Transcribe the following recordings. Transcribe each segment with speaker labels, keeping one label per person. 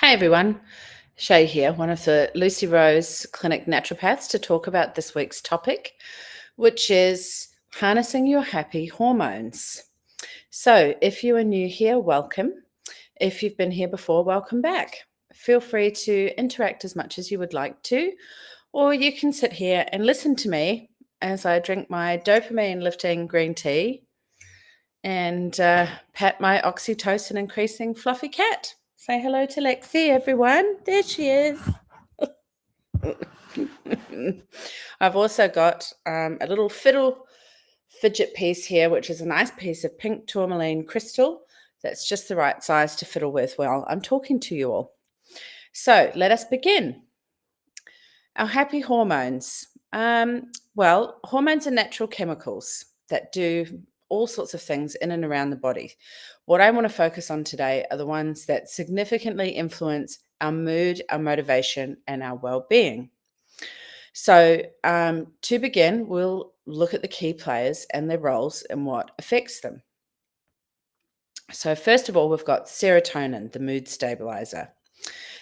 Speaker 1: Hi everyone, Shae here, one of the Lucy Rose Clinic naturopaths, to talk about this week's topic, which is harnessing your happy hormones. So, if you are new here, welcome. If you've been here before, welcome back. Feel free to interact as much as you would like to, or you can sit here and listen to me as I drink my dopamine lifting green tea and pat my oxytocin increasing fluffy cat. Say hello to Lexi, everyone. There she is. I've also got a little fiddle fidget piece here, which is a nice piece of pink tourmaline crystal that's just the right size to fiddle with while I'm talking to you all. So let us begin. Our happy hormones. Hormones are natural chemicals that do all sorts of things in and around the body. What I want to focus on today are the ones that significantly influence our mood, our motivation, and our well-being. So, to begin, we'll look at the key players and their roles and what affects them. So, first of all, we've got serotonin, the mood stabilizer.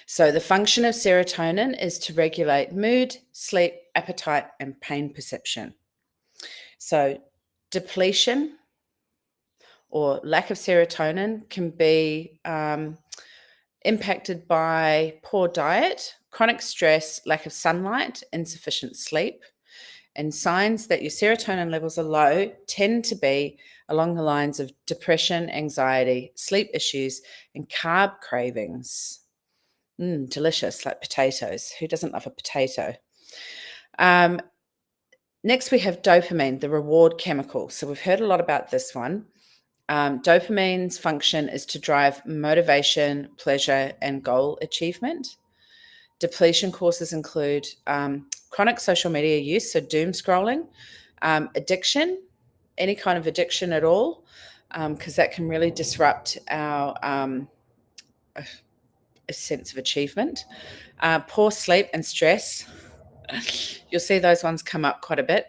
Speaker 1: So, the function of serotonin is to regulate mood, sleep, appetite, and pain perception. So, depletion or lack of serotonin can be impacted by poor diet, chronic stress, lack of sunlight, insufficient sleep. And signs that your serotonin levels are low tend to be along the lines of depression, anxiety, sleep issues, and carb cravings. Delicious, like potatoes. Who doesn't love a potato? Next, we have dopamine, the reward chemical. So we've heard a lot about this one. Dopamine's function is to drive motivation, pleasure, and goal achievement. Depletion causes include chronic social media use, so doom scrolling, addiction, any kind of addiction at all, because that can really disrupt our a sense of achievement. Poor sleep and stress. You'll see those ones come up quite a bit.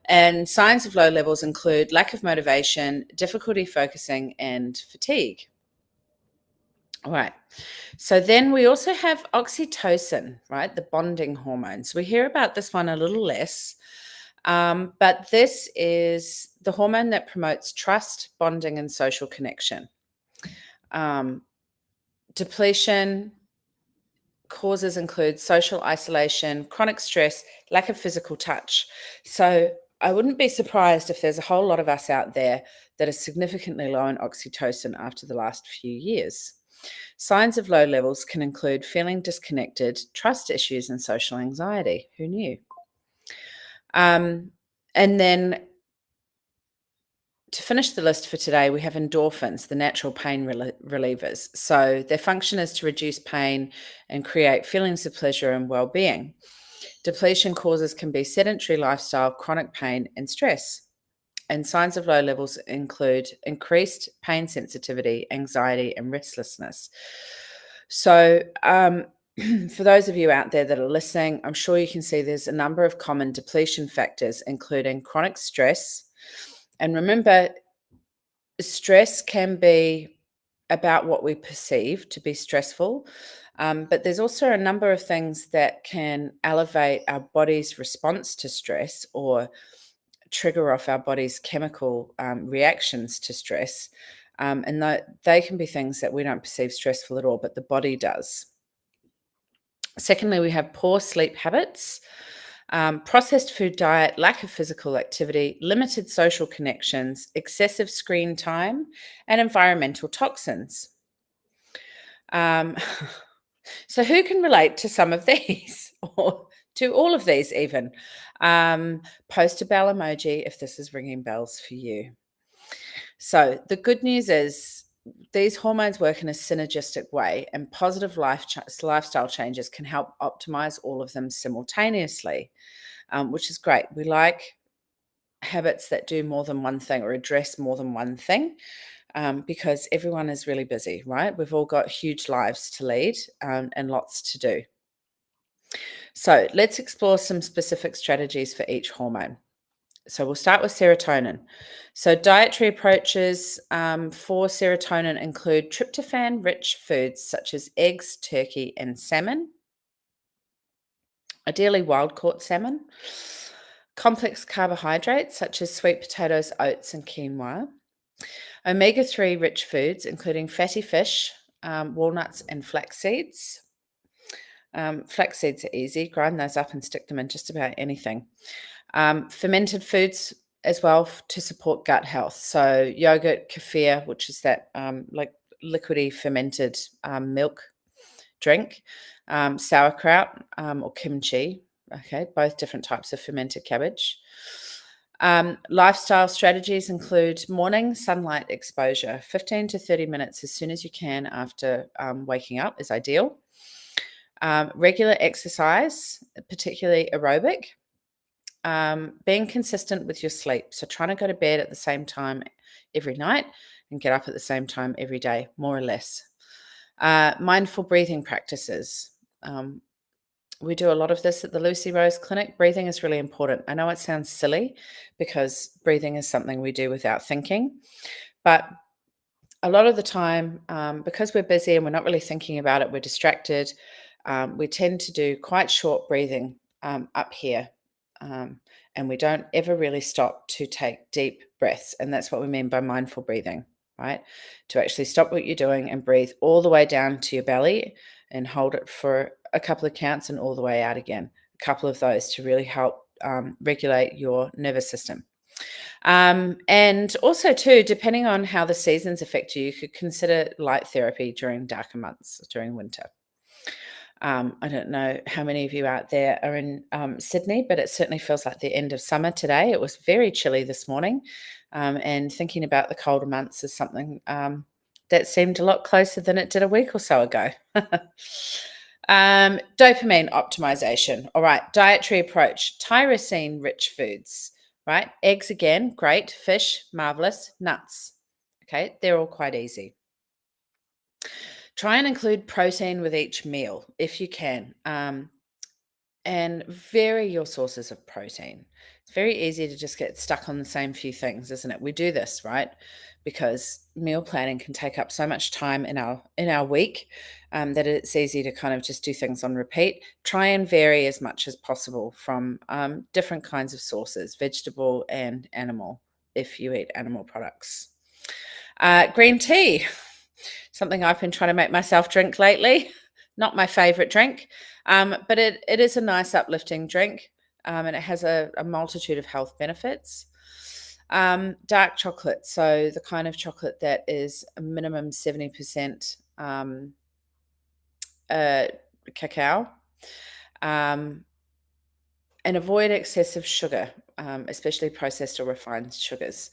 Speaker 1: And signs of low levels include lack of motivation, difficulty focusing, and fatigue. All right. So then we also have oxytocin, right? The bonding hormones. We hear about this one a little less, but this is the hormone that promotes trust, bonding, and social connection. Depletion causes include social isolation, chronic stress, lack of physical touch. So I wouldn't be surprised if there's a whole lot of us out there that are significantly low in oxytocin after the last few years. Signs of low levels can include feeling disconnected, trust issues, and social anxiety. Who knew? And then to finish the list for today, we have endorphins, the natural pain relievers. So their function is to reduce pain and create feelings of pleasure and well-being. Depletion causes can be sedentary lifestyle, chronic pain, and stress. And signs of low levels include increased pain sensitivity, anxiety, and restlessness. So, for those of you out there that are listening, I'm sure you can see there's a number of common depletion factors, including chronic stress. And remember, stress can be about what we perceive to be stressful, but there's also a number of things that can elevate our body's response to stress or trigger off our body's chemical reactions to stress. And they can be things that we don't perceive stressful at all, but the body does. Secondly, we have poor sleep habits, processed food diet, lack of physical activity, limited social connections, excessive screen time, and environmental toxins. So who can relate to some of these or to all of these even? Post a bell emoji if this is ringing bells for you. So the good news is these hormones work in a synergistic way, and positive lifestyle changes can help optimize all of them simultaneously, which is great. We like habits that do more than one thing or address more than one thing. Because everyone is really busy, right? We've all got huge lives to lead and lots to do. So let's explore some specific strategies for each hormone. So we'll start with serotonin. So dietary approaches for serotonin include tryptophan-rich foods such as eggs, turkey, and salmon, ideally wild-caught salmon, complex carbohydrates such as sweet potatoes, oats, and quinoa, omega-3 rich foods including fatty fish, walnuts, and flax seeds. Flax seeds are easy, grind those up and stick them in just about anything. Fermented foods as well to support gut health. So yogurt, kefir, which is that like liquidy fermented milk drink, sauerkraut or kimchi. Okay, both different types of fermented cabbage. Lifestyle strategies include morning sunlight exposure, 15 to 30 minutes as soon as you can after waking up is ideal. Regular exercise, particularly aerobic. Being consistent with your sleep. So trying to go to bed at the same time every night and get up at the same time every day, more or less. Mindful breathing practices. We do a lot of this at the Lucy Rose Clinic. Breathing is really important. I know it sounds silly because breathing is something we do without thinking, but a lot of the time, because we're busy and we're not really thinking about it, we're distracted. We tend to do quite short breathing up here. And we don't ever really stop to take deep breaths. And that's what we mean by mindful breathing, right? To actually stop what you're doing and breathe all the way down to your belly and hold it for a couple of counts and all the way out again. A couple of those to really help regulate your nervous system. And also, too, depending on how the seasons affect you, you could consider light therapy during darker months, during winter. I don't know how many of you out there are in Sydney, but it certainly feels like the end of summer today. It was very chilly this morning, and thinking about the colder months is something that seemed a lot closer than it did a week or so ago. Dopamine optimization. All right, dietary approach, tyrosine-rich foods, right? Eggs again, great. Fish, marvelous. Nuts, okay, they're all quite easy. Try and include protein with each meal if you can, and vary your sources of protein. It's very easy to just get stuck on the same few things, isn't it? We do this, right? Because meal planning can take up so much time in our week that it's easy to kind of just do things on repeat. Try and vary as much as possible from different kinds of sources, vegetable and animal, if you eat animal products. Green tea. Something I've been trying to make myself drink lately. Not my favorite drink, but it is a nice uplifting drink, and it has a multitude of health benefits. Dark chocolate, so the kind of chocolate that is a minimum 70% cacao, and avoid excessive sugar, especially processed or refined sugars.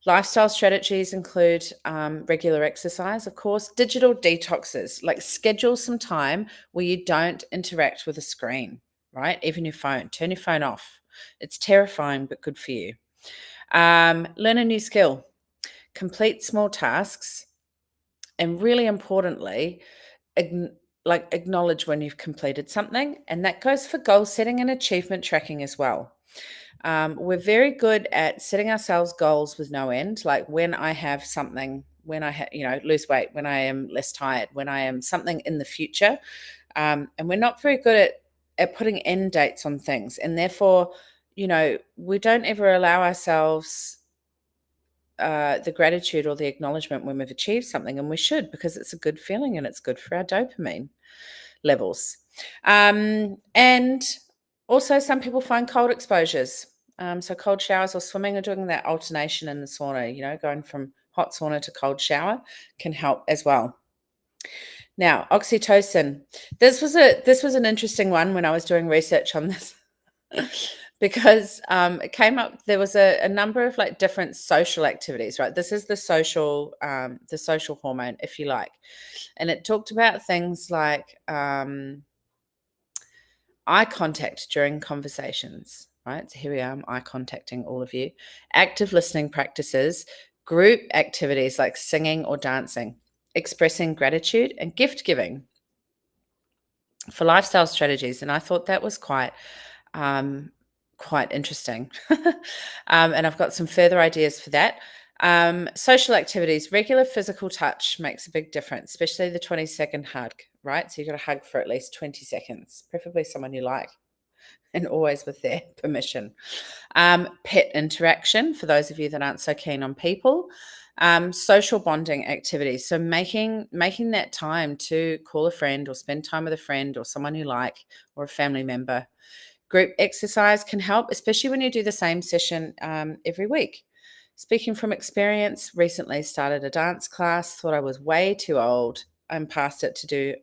Speaker 1: Lifestyle strategies include regular exercise, of course, digital detoxes, like schedule some time where you don't interact with a screen, right? Even your phone, turn your phone off. It's terrifying, but good for you. Learn a new skill, complete small tasks, and really importantly, acknowledge when you've completed something. And that goes for goal setting and achievement tracking as well. We're very good at setting ourselves goals with no end, like when I have something, when I lose weight, when I am less tired, when I am something in the future. And we're not very good at putting end dates on things. And therefore, we don't ever allow ourselves the gratitude or the acknowledgement when we've achieved something. And we should, because it's a good feeling and it's good for our dopamine levels. And also, some people find cold exposures. So cold showers or swimming or doing that alternation in the sauna, going from hot sauna to cold shower can help as well. Now, oxytocin. This was an interesting one when I was doing research on this. Because it came up, there was a number of like different social activities, right? This is the social hormone, if you like. And it talked about things like eye contact during conversations, right? So here we are, I'm eye contacting all of you. Active listening practices, group activities like singing or dancing, expressing gratitude, and gift giving for lifestyle strategies. And I thought that was quite quite interesting. And I've got some further ideas for that. Social activities, regular physical touch makes a big difference, especially the 20-second hug, right? So you've got to hug for at least 20 seconds, preferably someone you like, and always with their permission. Pet interaction, for those of you that aren't so keen on people. Social bonding activities. So making that time to call a friend or spend time with a friend or someone you like or a family member. Group exercise can help, especially when you do the same session every week. Speaking from experience, recently started a dance class, thought I was way too old and passed it to do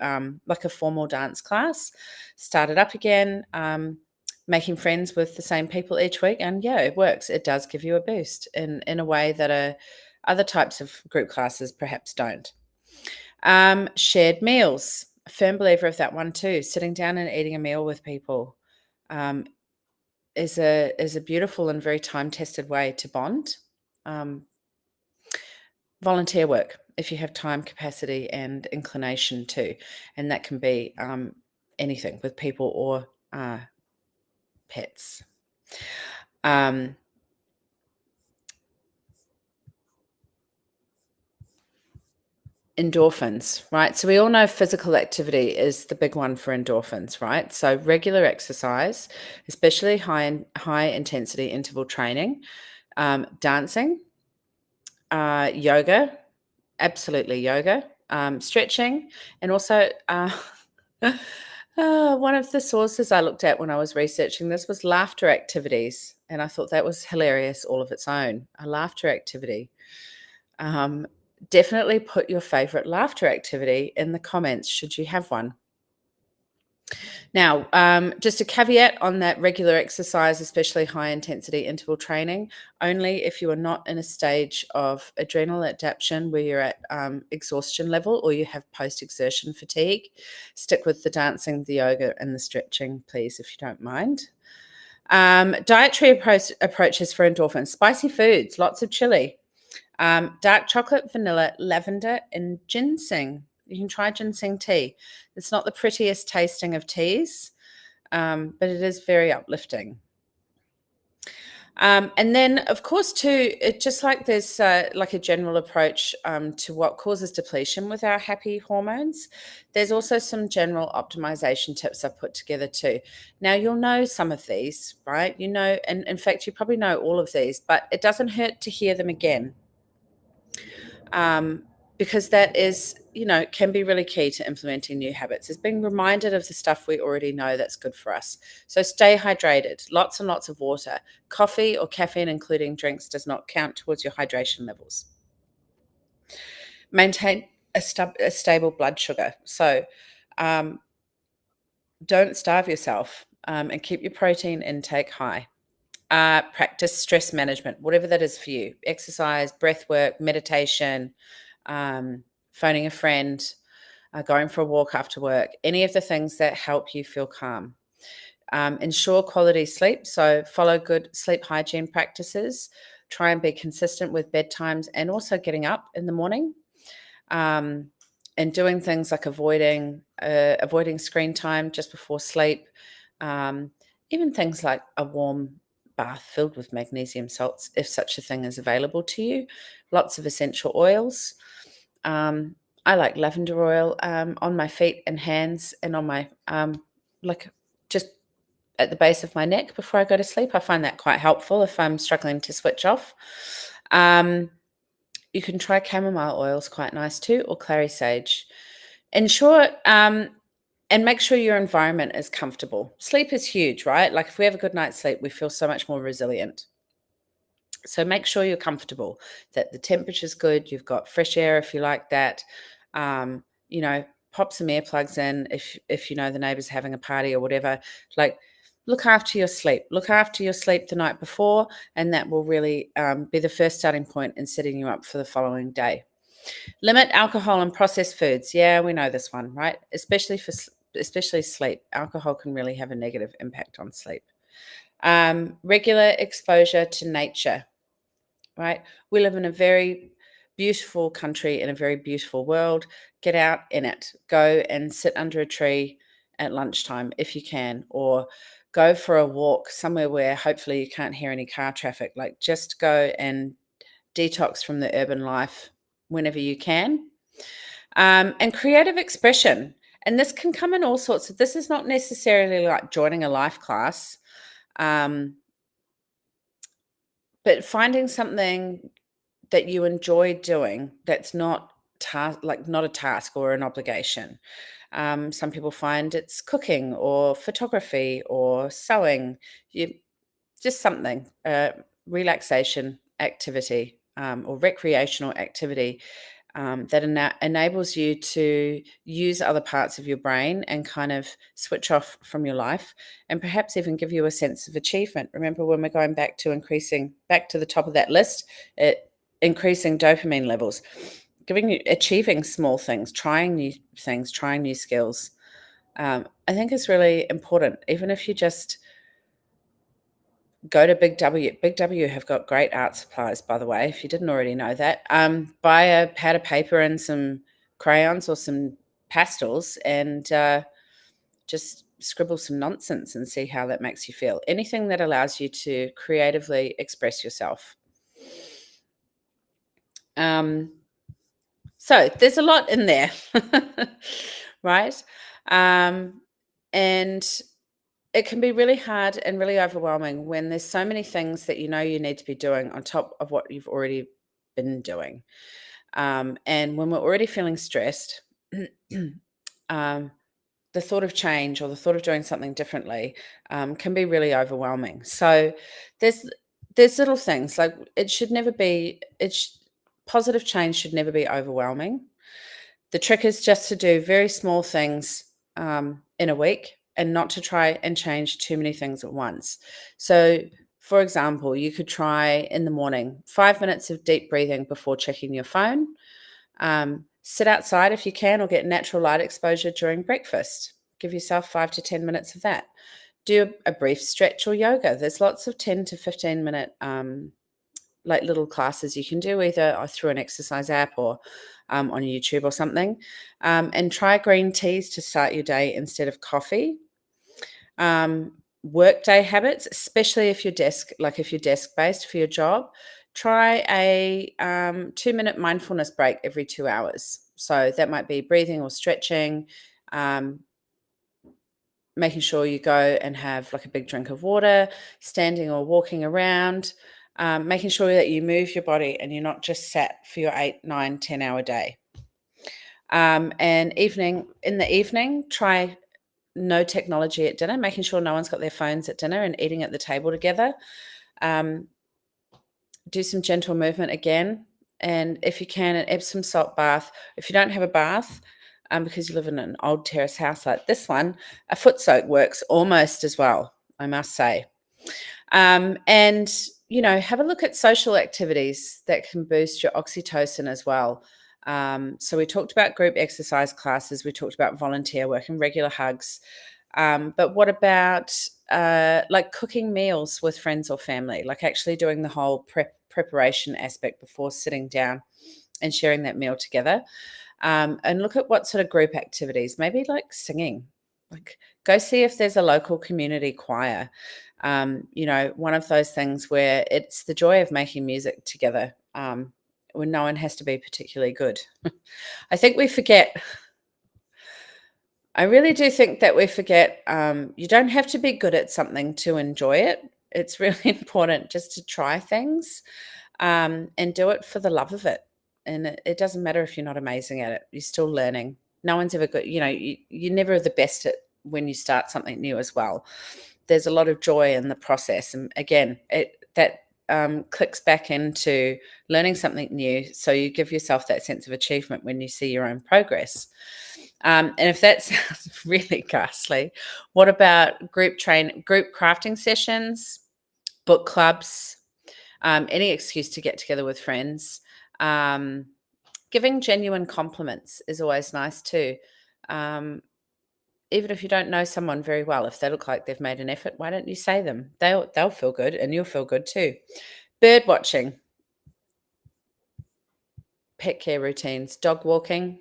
Speaker 1: like a formal dance class. Started up again, making friends with the same people each week. And yeah, it works. It does give you a boost in a way that other types of group classes perhaps don't. Shared meals. A firm believer of that one too. Sitting down and eating a meal with people um, is a beautiful and very time-tested way to bond. Um, Volunteer work, if you have time, capacity, and inclination to, and that can be anything with people or pets. Um, Endorphins, right? So we all know physical activity is the big one for endorphins, right? So regular exercise, especially high intensity interval training, dancing, yoga, absolutely yoga, stretching, and also one of the sources I looked at when I was researching this was laughter activities, and I thought that was hilarious all of its own. A laughter activity. Um, Definitely put your favorite laughter activity in the comments should you have one. Now, just a caveat on that regular exercise, especially high intensity interval training, only if you are not in a stage of adrenal adaptation where you're at exhaustion level or you have post exertion fatigue. Stick with the dancing, the yoga, and the stretching, please, if you don't mind. Dietary approaches for endorphins, spicy foods, lots of chili, dark chocolate, vanilla, lavender, and ginseng. You can try ginseng tea. It's not the prettiest tasting of teas, but it is very uplifting. And then, of course, too, it just like there's like a general approach to what causes depletion with our happy hormones. There's also some general optimization tips I've put together too. Now, you'll know some of these, right? You know, and in fact, you probably know all of these, but it doesn't hurt to hear them again. Because that is, can be really key to implementing new habits, is being reminded of the stuff we already know that's good for us. So stay hydrated, lots and lots of water. Coffee or caffeine, including drinks, does not count towards your hydration levels. Maintain a stable blood sugar. So don't starve yourself and keep your protein intake high. Practice stress management, whatever that is for you. Exercise, breath work, meditation, phoning a friend, going for a walk after work, any of the things that help you feel calm. Ensure quality sleep. So follow good sleep hygiene practices. Try and be consistent with bedtimes and also getting up in the morning. And doing things like avoiding screen time just before sleep. Even things like a warm bath filled with magnesium salts, if such a thing is available to you. Lots of essential oils. I like lavender oil on my feet and hands and on my like just at the base of my neck before I go to sleep. I find that quite helpful if I'm struggling to switch off. You can try chamomile oils, quite nice too, or clary sage. Ensure and make sure your environment is comfortable. Sleep is huge, right? Like if we have a good night's sleep, we feel so much more resilient. So make sure you're comfortable, that the temperature's good, you've got fresh air if you like that. Pop some earplugs in if you know the neighbor's having a party or whatever. Like look after your sleep. Look after your sleep the night before, and that will really be the first starting point in setting you up for the following day. Limit alcohol and processed foods. Yeah, we know this one, right? Especially sleep. Alcohol can really have a negative impact on sleep. Regular exposure to nature, right? We live in a very beautiful country in a very beautiful world. Get out in it. Go and sit under a tree at lunchtime if you can, or go for a walk somewhere where hopefully you can't hear any car traffic. Like, just go and detox from the urban life whenever you can. And creative expression. And this can come in all sorts of, this is not necessarily like joining a life class, but finding something that you enjoy doing that's not not a task or an obligation. Some people find it's cooking or photography or sewing. You just something, relaxation activity, or recreational activity, that enables you to use other parts of your brain and kind of switch off from your life, and perhaps even give you a sense of achievement. Remember, when we're going back to the top of that list, increasing dopamine levels, achieving small things, trying new things, trying new skills, I think is really important. Even if you just go to Big W. Big W have got great art supplies, by the way, if you didn't already know that. Buy a pad of paper and some crayons or some pastels, and just scribble some nonsense and see how that makes you feel. Anything that allows you to creatively express yourself. So there's a lot in there, right? And it can be really hard and really overwhelming when there's so many things that you know you need to be doing on top of what you've already been doing. And when we're already feeling stressed, um, the thought of change or the thought of doing something differently, can be really overwhelming. So there's there's little things like, it should never be. Positive change should never be overwhelming. The trick is just to do very small things, in a week, and not to try and change too many things at once. So, for example, you could try in the morning 5 minutes of deep breathing before checking your phone. Sit outside if you can, or get natural light exposure during breakfast. Give yourself 5 to 10 minutes of that. Do a brief stretch or yoga. There's lots of 10 to 15 minute, like little classes you can do, either through an exercise app or on YouTube or something. And try green teas to start your day instead of coffee. Workday habits, especially if you're desk based for your job, try a 2 minute mindfulness break every 2 hours. So that might be breathing or stretching, um, making sure you go and have like a big drink of water, standing or walking around, making sure that you move your body and you're not just sat for your 8, 9, 10 hour day. And in the evening, try no technology at dinner, making sure no one's got their phones at dinner, and eating at the table together. Um, do some gentle movement again. And if you can, an Epsom salt bath. If you don't have a bath, because you live in an old terrace house like this one, a foot soak works almost as well, I must say. And, have a look at social activities that can boost your oxytocin as well. So we talked about group exercise classes, we talked about volunteer work and regular hugs. But what about like cooking meals with friends or family, like actually doing the whole preparation aspect before sitting down and sharing that meal together? And look at what sort of group activities, maybe like singing. Like, go see if there's a local community choir. One of those things where it's the joy of making music together, when no one has to be particularly good. I think we forget. I really do think that we forget, you don't have to be good at something to enjoy it. It's really important just to try things, and do it for the love of it. And it doesn't matter if you're not amazing at it, you're still learning. No one's ever good, you're never the best at when you start something new as well. There's a lot of joy in the process. And again, that clicks back into learning something new. So you give yourself that sense of achievement when you see your own progress. And if that sounds really ghastly, what about group crafting sessions, book clubs, any excuse to get together with friends? Giving genuine compliments is always nice too. Even if you don't know someone very well, if they look like they've made an effort, why don't you say them? They'll feel good, and you'll feel good too. Bird watching, pet care routines, dog walking.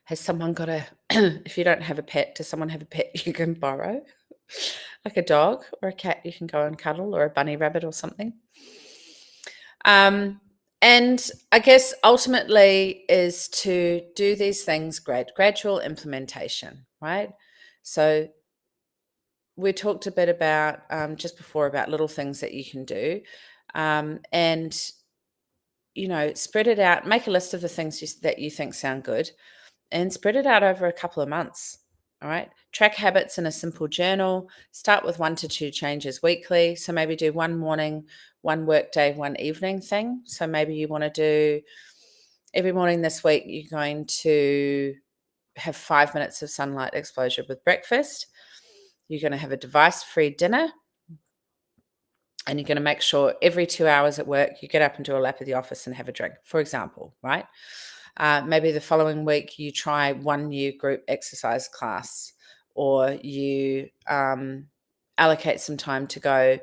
Speaker 1: Has someone got a if you don't have a pet, does someone have a pet you can borrow? like a dog or a cat you can go and cuddle, or a bunny rabbit or something. Um, and I guess ultimately is to do these things gradual implementation, right? So we talked a bit about just before about little things that you can do, and spread it out. Make a list of the things that you think sound good, and spread it out over a couple of months. All right. Track habits in a simple journal. Start with 1 to 2 changes weekly. So maybe do one morning, one work day, one evening thing. So maybe you want to do every morning this week, you're going to have 5 minutes of sunlight exposure with breakfast. You're going to have a device free dinner. And you're going to make sure every 2 hours at work, you get up and do a lap of the office and have a drink, for example, right? Maybe the following week you try one new group exercise class, or you allocate some time to go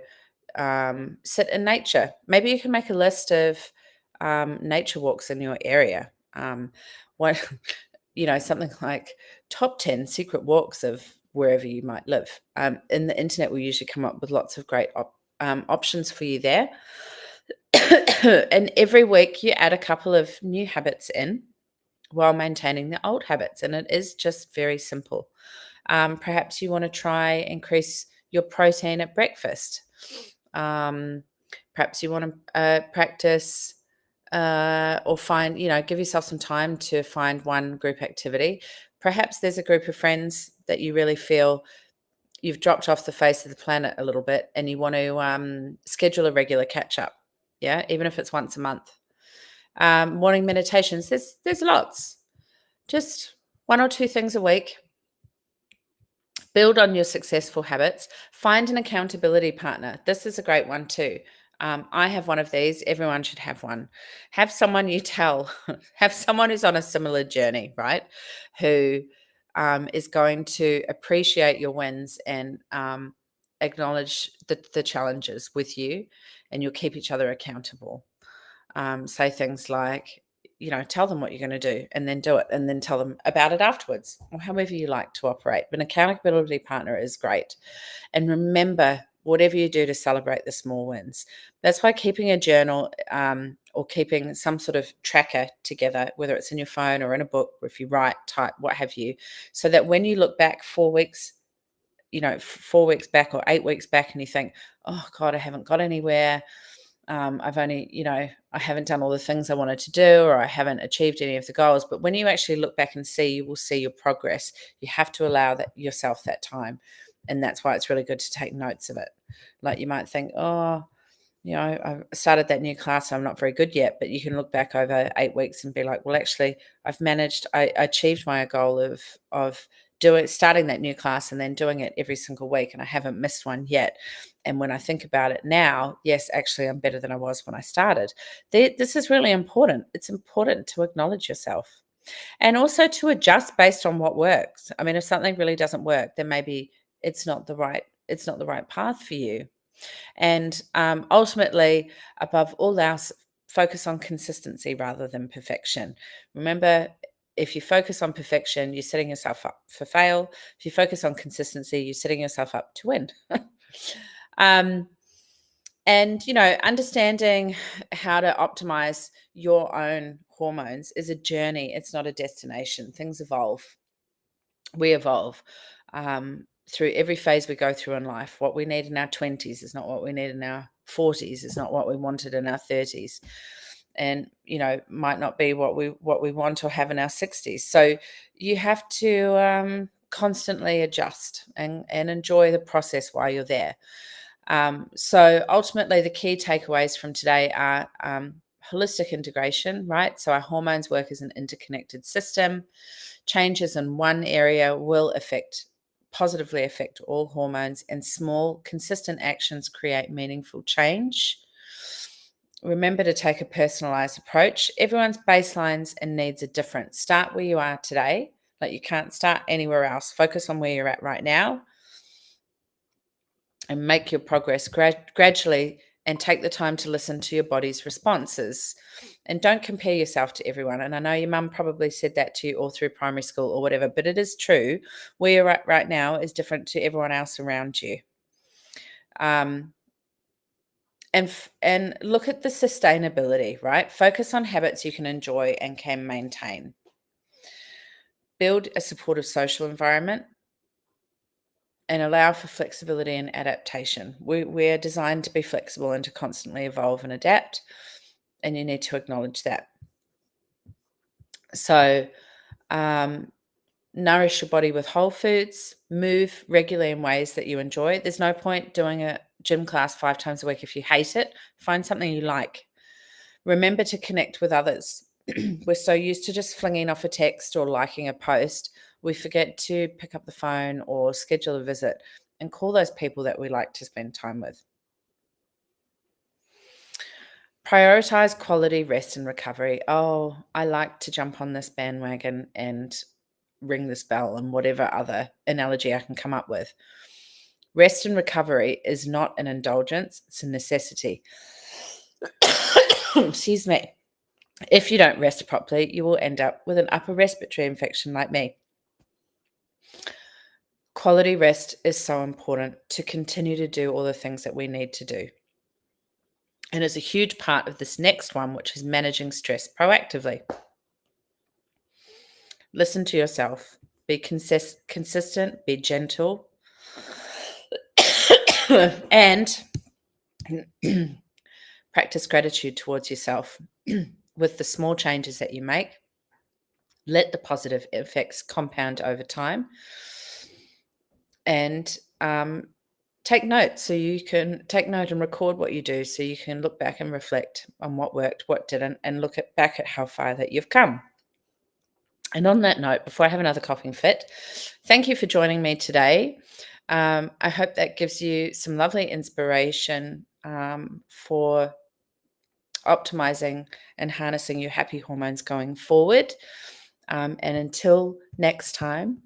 Speaker 1: sit in nature. Maybe you can make a list of nature walks in your area. What something like top 10 secret walks of wherever you might live. And the internet will usually come up with lots of great options for you there. And every week you add a couple of new habits in while maintaining the old habits. And it is just very simple. Perhaps you want to try increase your protein at breakfast. Perhaps you want to practice or find, give yourself some time to find one group activity. Perhaps there's a group of friends that you really feel you've dropped off the face of the planet a little bit, and you want to schedule a regular catch up. Yeah, even if it's once a month. Morning meditations. There's lots. Just 1 or 2 things a week. Build on your successful habits. Find an accountability partner. This is a great one too. I have one of these. Everyone should have one. Have someone you tell, have someone who's on a similar journey, right? Who is going to appreciate your wins and acknowledge the challenges with you, and you'll keep each other accountable. Say things like, tell them what you're going to do and then do it, and then tell them about it afterwards, or however you like to operate. But an accountability partner is great. And remember, whatever you do to celebrate the small wins. That's why keeping a journal or keeping some sort of tracker together, whether it's in your phone or in a book, or if you write, type, what have you, so that when you look back 4 weeks, 4 weeks back or 8 weeks back, and you think, oh God, I haven't got anywhere. I've only, I haven't done all the things I wanted to do, or I haven't achieved any of the goals. But when you actually look back and see, you will see your progress. You have to allow yourself that time. And that's why it's really good to take notes of it. Like you might think, oh, I started that new class, so I'm not very good yet. But you can look back over 8 weeks and be like, well, actually, I achieved my goal of starting that new class and then doing it every single week, and I haven't missed one yet. And when I think about it now, yes, actually, I'm better than I was when I started. This is really important. It's important to acknowledge yourself, and also to adjust based on what works. I mean, if something really doesn't work, then maybe it's not the right path for you. And ultimately, above all else, focus on consistency rather than perfection. Remember, if you focus on perfection, you're setting yourself up for fail. If you focus on consistency, you're setting yourself up to win. um, and, understanding how to optimize your own hormones is a journey. It's not a destination. Things evolve. We evolve through every phase we go through in life. What we need in our 20s is not what we need in our 40s. Is not what we wanted in our 30s, and might not be what we want or have in our 60s. So you have to constantly adjust and enjoy the process while you're there. So ultimately, the key takeaways from today are holistic integration, right? So our hormones work as an interconnected system. Changes in one area will positively affect all hormones, and small, consistent actions create meaningful change. Remember to take a personalized approach. Everyone's baselines and needs are different. Start where you are today. Like, you can't start anywhere else. Focus on where you're at right now and make your progress gradually and take the time to listen to your body's responses. And don't compare yourself to everyone. And I know your mum probably said that to you all through primary school or whatever, but it is true. Where you're at right now is different to everyone else around you. Um, and look at the sustainability, right? Focus on habits you can enjoy and can maintain. Build a supportive social environment and allow for flexibility and adaptation. We're designed to be flexible and to constantly evolve and adapt, and you need to acknowledge that. So, nourish your body with whole foods, move regularly in ways that you enjoy. There's no point doing a gym class 5 times a week if you hate it. Find something you like. Remember to connect with others. We're so used to just flinging off a text or liking a post, we forget to pick up the phone or schedule a visit and call those people that we like to spend time with. Prioritize quality rest and recovery. Oh, I like to jump on this bandwagon and ring this bell and whatever other analogy I can come up with. Rest and recovery is not an indulgence, it's a necessity. Excuse me. If you don't rest properly, you will end up with an upper respiratory infection like me. Quality rest is so important to continue to do all the things that we need to do. And is a huge part of this next one, which is managing stress proactively. Listen to yourself. Be consistent, be gentle, and practice gratitude towards yourself. With the small changes that you make, let the positive effects compound over time. And take note so you can take note and record what you do so you can look back and reflect on what worked, what didn't, and look back at how far that you've come. And on that note, before I have another coughing fit, thank you for joining me today. I hope that gives you some lovely inspiration for optimizing and harnessing your happy hormones going forward. And until next time,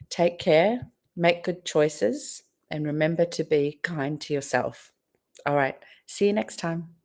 Speaker 1: take care, make good choices, and remember to be kind to yourself. All right, see you next time.